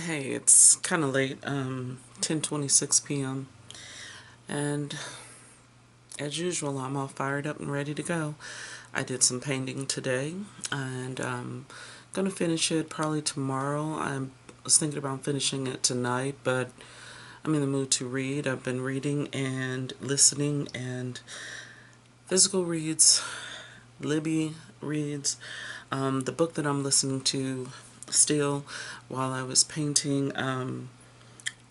Hey, it's kind of late, 10:26 p.m. and as usual, I'm all fired up and ready to go. I did some painting today, and gonna finish it probably tomorrow. I was thinking about finishing it tonight, but I'm in the mood to read. I've been reading and listening and physical reads, Libby reads. The book that I'm listening to still while I was painting,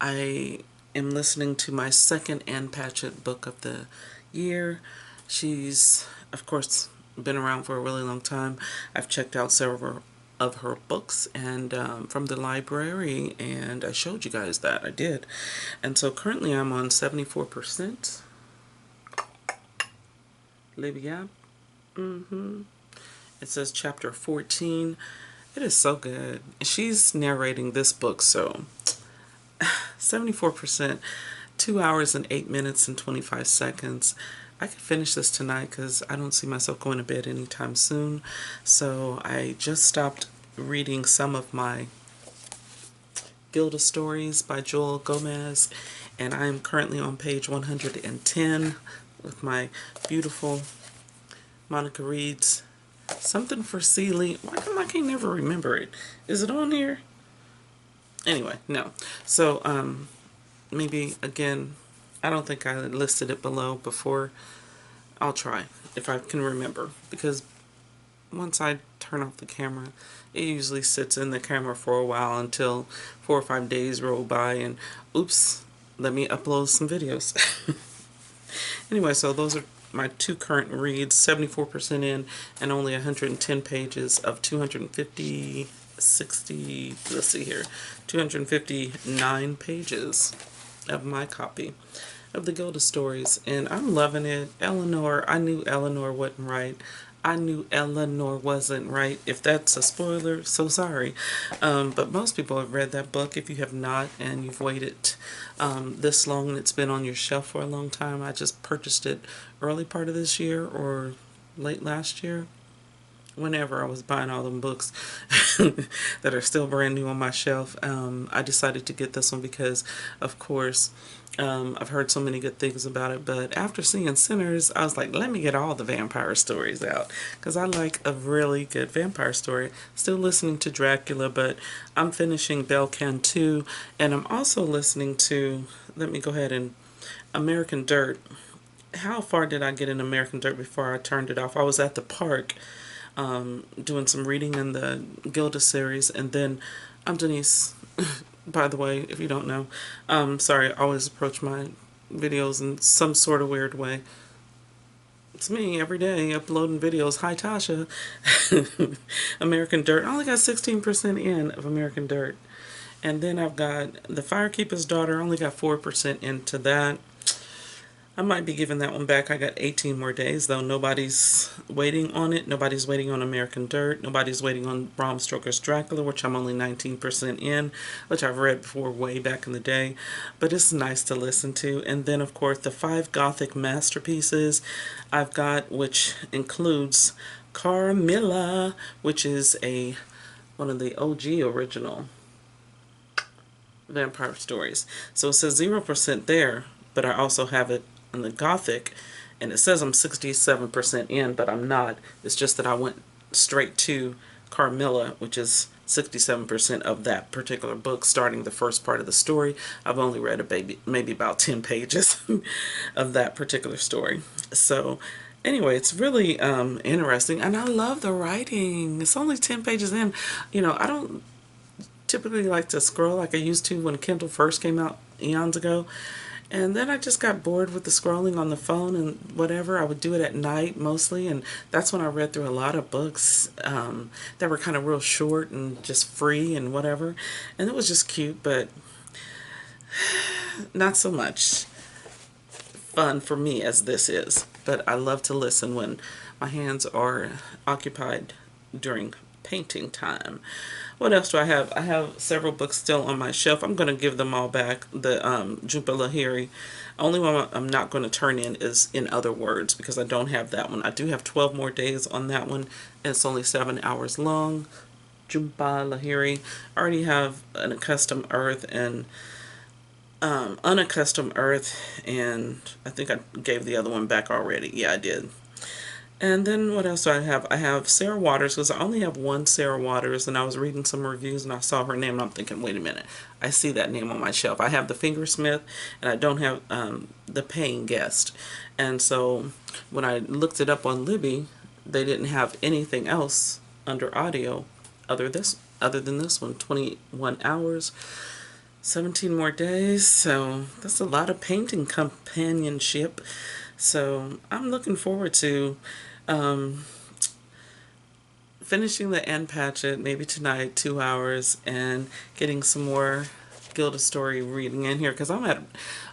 I am listening to my second Ann Patchett book of the year. She's, of course, been around for a really long time. I've checked out several of her books and from the library, and I showed you guys that. I did. And so currently I'm on 74%. Libya. It says chapter 14. It is so good. She's narrating this book, so 74%, 2 hours and 8 minutes and 25 seconds. I could finish this tonight because I don't see myself going to bed anytime soon. So I just stopped reading some of my Gilda stories by Joel Gomez, and I am currently on page 110 with my beautiful Monica Reed's Something for Sealy. Why come I can't never remember it? Is it on here? Anyway, no. So, maybe, again, I don't think I listed it below before. I'll try, if I can remember. Because once I turn off the camera, it usually sits in the camera for a while until 4 or 5 days roll by and, oops, let me upload some videos. Anyway, so those are my two current reads, 74% in and only 110 pages of 250, 60, let's see here, 259 pages of my copy of the Gilda stories, and I'm loving it. Eleanor, I knew Eleanor wasn't right. I knew Eleanor wasn't right. If that's a spoiler, so sorry. But most people have read that book. If you have not and you've waited this long and it's been on your shelf for a long time, I just purchased it early part of this year or late last year. Whenever I was buying all them books that are still brand new on my shelf, I decided to get this one because, of course, I've heard so many good things about it. But after seeing Sinners, I was like, let me get all the vampire stories out because I like a really good vampire story. Still listening to Dracula, but I'm finishing Bell Can 2, and I'm also listening to, let me go ahead and, American Dirt. How far did I get in American Dirt before I turned it off? I was at the park doing some reading in the Gilda series, and then I'm Denise, by the way, if you don't know. Sorry, I always approach my videos in some sort of weird way. It's me every day uploading videos. Hi, Tasha. American Dirt. I only got 16% in of American Dirt. And then I've got The Firekeeper's Daughter. I only got 4% into that. I might be giving that one back. I got 18 more days, though. Nobody's waiting on it. Nobody's waiting on American Dirt. Nobody's waiting on Bram Stoker's Dracula, which I'm only 19% in, which I've read before way back in the day. But it's nice to listen to. And then, of course, the 5 Gothic masterpieces I've got, which includes Carmilla, which is one of the OG original vampire stories. So it says 0% there, but I also have it in the Gothic, and it says I'm 67% in, but I'm not. It's just that I went straight to Carmilla, which is 67% of that particular book, starting the first part of the story. I've only read maybe about 10 pages of that particular story. So anyway, it's really interesting, and I love the writing. It's only 10 pages in. You know, I don't typically like to scroll like I used to when Kindle first came out eons ago. And then I just got bored with the scrolling on the phone and whatever. I would do it at night mostly, and that's when I read through a lot of books that were kind of real short and just free and whatever. And it was just cute, but not so much fun for me as this is. But I love to listen when my hands are occupied during painting time. What else do I have? I have several books still on my shelf. I'm going to give them all back. The Jhumpa Lahiri. Only one I'm not going to turn in is In Other Words because I don't have that one. I do have 12 more days on that one. And it's only 7 hours long. Jumpa Lahiri. I already have an accustomed earth and unaccustomed earth, and I think I gave the other one back already. Yeah, I did. And then what else do I have? I have Sarah Waters, because I only have one Sarah Waters, and I was reading some reviews and I saw her name and I'm thinking, wait a minute, I see that name on my shelf. I have the Fingersmith and I don't have the Paying Guest. And so when I looked it up on Libby, they didn't have anything else under audio other than this one, 21 hours, 17 more days. So that's a lot of painting companionship. So I'm looking forward to um, finishing the Ann Patchett maybe tonight, 2 hours, and getting some more Gilda Story reading in here, because I'm at,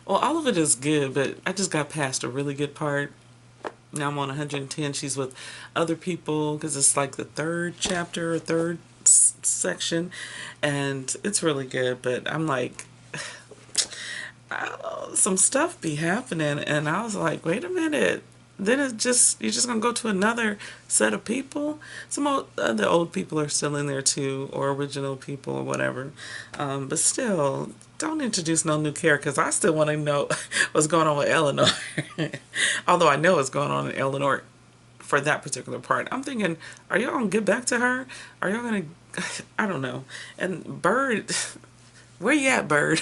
well, all of it is good, but I just got past a really good part. Now I'm on 110. She's with other people because it's like the third chapter or third section, and it's really good. But I'm like, some stuff be happening, and I was like, wait a minute. Then it's just, you're just gonna go to another set of people. Some the old people are still in there too, or original people or whatever. But still, don't introduce no new characters. I still want to know what's going on with Eleanor. Although I know what's going on in Eleanor for that particular part. I'm thinking, are y'all gonna get back to her? Are y'all gonna? I don't know. And Bird, where you at, Bird?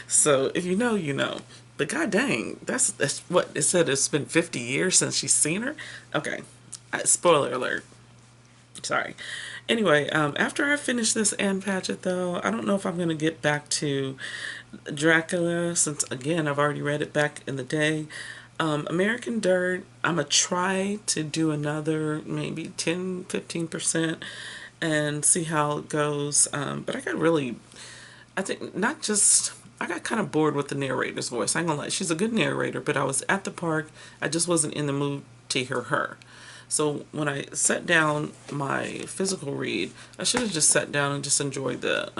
So if you know, you know. But god dang, that's what it said. It's been 50 years since she's seen her. Okay, spoiler alert. Sorry. Anyway, after I finish this Ann Patchett, though, I don't know if I'm gonna get back to Dracula, since again I've already read it back in the day. American Dirt, I'm gonna try to do another maybe 10-15% and see how it goes. But I got really, I think, not just, I got kind of bored with the narrator's voice. I ain't gonna lie, she's a good narrator, but I was at the park, I just wasn't in the mood to hear her. So when I sat down my physical read, I should have just sat down and just enjoyed the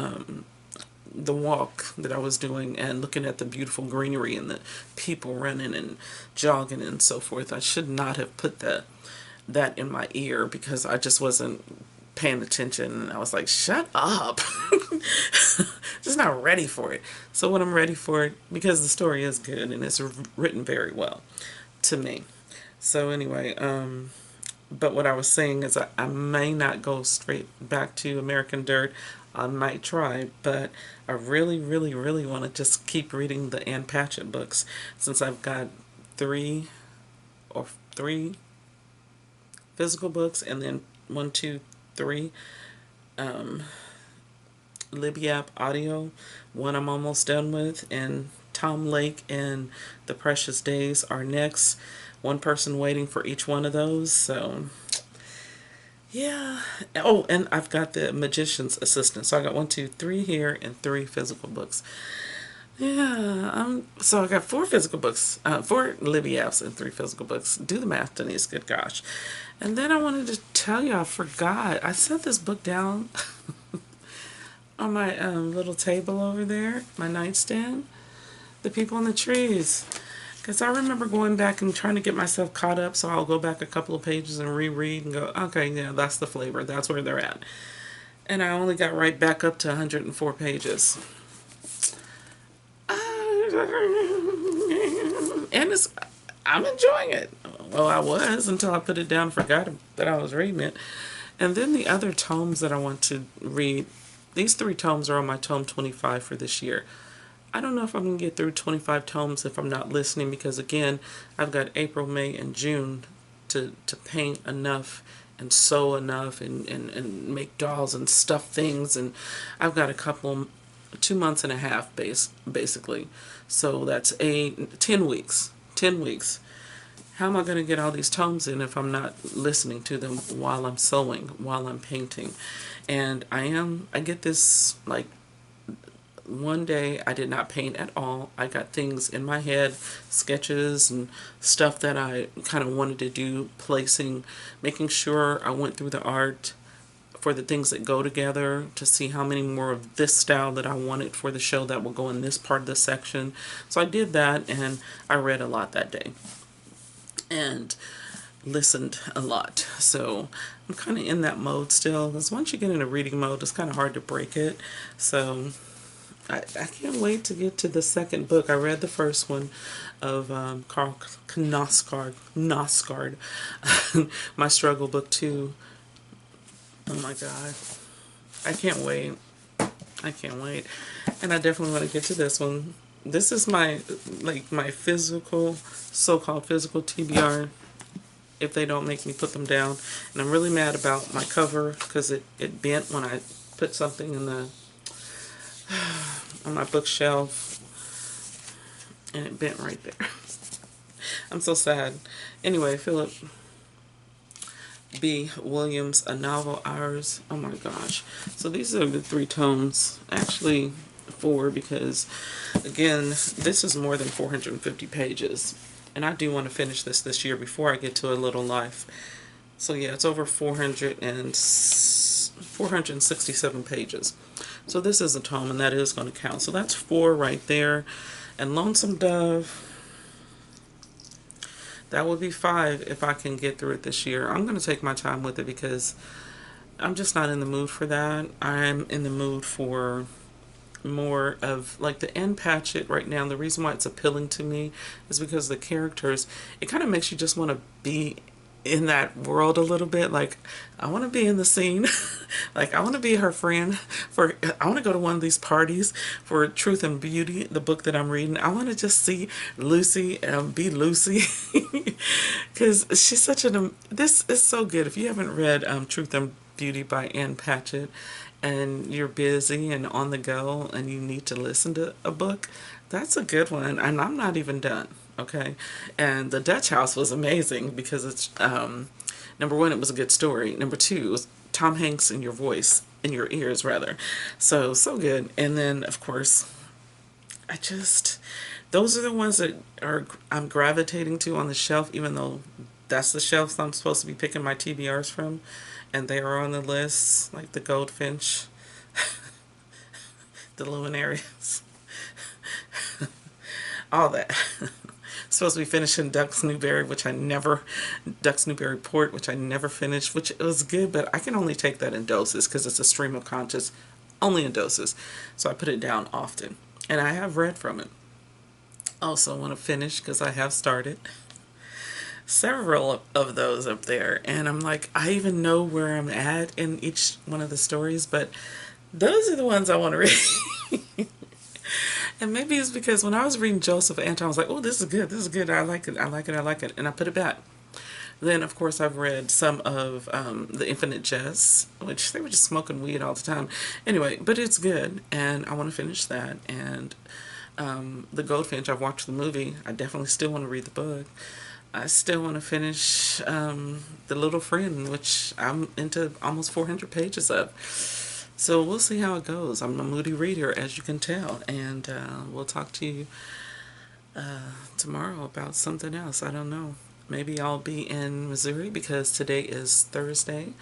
walk that I was doing and looking at the beautiful greenery and the people running and jogging and so forth. I should not have put that in my ear because I just wasn't paying attention, and I was like, shut up. Just not ready for it. So when I'm ready for it, because the story is good and it's written very well to me. So anyway, but what I was saying is I may not go straight back to American Dirt. I might try, but I really, really, really want to just keep reading the Ann Patchett books, since I've got three physical books and then 1, 2, 3 Libby app audio. One I'm almost done with, and Tom Lake and The Precious Days are next. One person waiting for each one of those. So yeah. Oh, and I've got the Magician's Assistant. So I got 1, 2, 3 here and 3 physical books. Yeah, so I got 4 physical books, 4 Libby apps and 3 physical books. Do the math, Denise, good gosh. And then I wanted to tell you, I forgot. I set this book down on my little table over there, my nightstand. The People in the Trees. Because I remember going back and trying to get myself caught up, so I'll go back a couple of pages and reread and go, okay, yeah, that's the flavor. That's where they're at. And I only got right back up to 104 pages. And I'm enjoying it. Well, I was until I put it down and forgot that I was reading it. And then the other tomes that I want to read, these 3 tomes are on my tome 25 for this year. I don't know if I'm going to get through 25 tomes if I'm not listening, because again, I've got April, May, and June to paint enough and sew enough and make dolls and stuff things, and I've got 2 months and a half basically. So that's 10 weeks. 10 weeks. How am I going to get all these tomes in if I'm not listening to them while I'm sewing, while I'm painting? And I get this, like, one day I did not paint at all. I got things in my head, sketches and stuff that I kind of wanted to do, making sure I went through the art for the things that go together to see how many more of this style that I wanted for the show that will go in this part of the section. So I did that, and I read a lot that day. And listened a lot. So I'm kind of in that mode still, because once you get in a reading mode, it's kind of hard to break it. So I can't wait to get to the second book. I read the first one of Carl Knausgaard, My Struggle Book 2. Oh my God. I can't wait. I can't wait. And I definitely want to get to this one. This is my, like, my physical, so-called physical TBR, if they don't make me put them down. And I'm really mad about my cover because it bent when I put something in the on my bookshelf, and it bent right there. I'm so sad. Anyway, Philip B. Williams, A Novel Hours. Oh my gosh. So these are the 3 tomes. Actually 4, because again, this is more than 450 pages. And I do want to finish this year before I get to A Little Life. So yeah, it's over 467 pages. So this is a tome, and that is going to count. So that's 4 right there. And Lonesome Dove, that would be 5 if I can get through it this year. I'm going to take my time with it because I'm just not in the mood for that. I'm in the mood for more of like the Ann Patchett right now. The reason why it's appealing to me is because the characters, it kind of makes you just want to be in that world a little bit. Like, I want to be in the scene. Like, I want to be her friend. I want to go to one of these parties for Truth and Beauty, the book that I'm reading. I want to just see Lucy, be Lucy, because she's such this is so good. If you haven't read Truth and Beauty by Ann Patchett, and you're busy and on the go and you need to listen to a book, that's a good one. And I'm not even done. Okay. And The Dutch House was amazing because it's, number 1, it was a good story. Number 2, it was Tom Hanks in your voice, in your ears rather. So good. And then of course, those are the ones that I'm gravitating to on the shelf, even though that's the shelf I'm supposed to be picking my TBRs from. And they are on the list, like the Goldfinch, the Luminaries, all that. Supposed to be finishing Ducks Newberry Port, which I never finished, which it was good, but I can only take that in doses because it's a stream of conscious, only in doses. So I put it down often. And I have read from it. Also want to finish, because I have started several of those up there, and I'm like, I even know where I'm at in each one of the stories, but those are the ones I want to read. And maybe it's because when I was reading Joseph Anton, I was like, oh, this is good, I like it, and I put it back. Then of course I've read some of The Infinite Jest, which they were just smoking weed all the time. Anyway, but it's good, and I want to finish that. And The Goldfinch, I've watched the movie. I definitely still want to read the book. I still want to finish The Little Friend, which I'm into almost 400 pages of. So we'll see how it goes. I'm a moody reader, as you can tell. And we'll talk to you tomorrow about something else. I don't know. Maybe I'll be in Missouri, because today is Thursday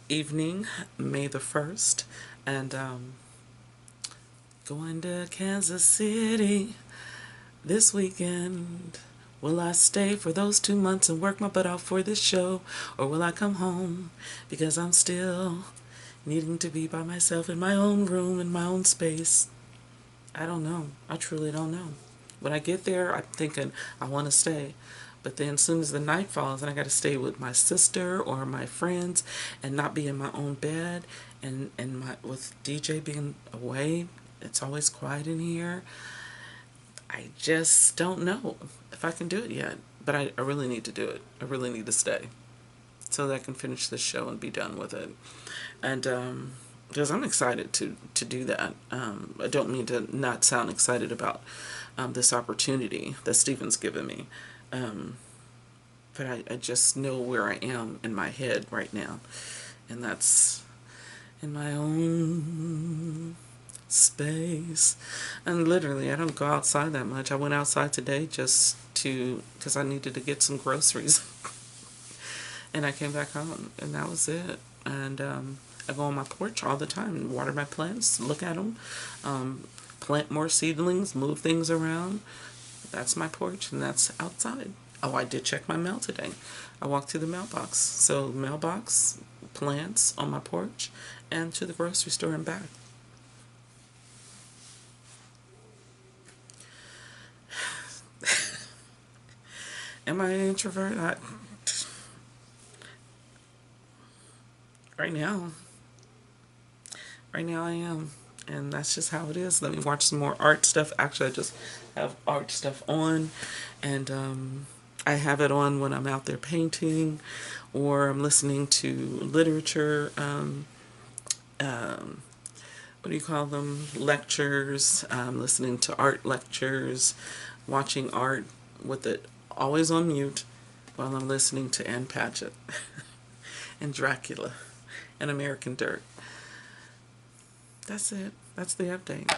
evening, May the 1st. And going to Kansas City this weekend. Will I stay for those 2 months and work my butt off for this show? Or will I come home because I'm still needing to be by myself in my own room, in my own space? I don't know. I truly don't know. When I get there, I'm thinking I want to stay. But then as soon as the night falls and I got to stay with my sister or my friends and not be in my own bed, and with DJ being away, it's always quiet in here. I just don't know if I can do it yet, but I really need to do it. I really need to stay so that I can finish this show and be done with it. And because I'm excited to do that. I don't mean to not sound excited about this opportunity that Stephen's given me. But I just know where I am in my head right now. And that's in my own space. And literally, I don't go outside that much. I went outside today just because I needed to get some groceries. And I came back home, and that was it. And I go on my porch all the time and water my plants, look at them, plant more seedlings, move things around. That's my porch, and that's outside. Oh, I did check my mail today. I walked to the mailbox. So mailbox, plants on my porch, and to the grocery store and back. Am I an introvert? Right now, right now I am. And that's just how it is. Let me watch some more art stuff. Actually, I just have art stuff on. And I have it on when I'm out there painting or I'm listening to literature. What do you call them? Lectures. Listening to art lectures. Watching art with it always on mute while I'm listening to Ann Patchett and Dracula and American Dirt. That's it. That's the update.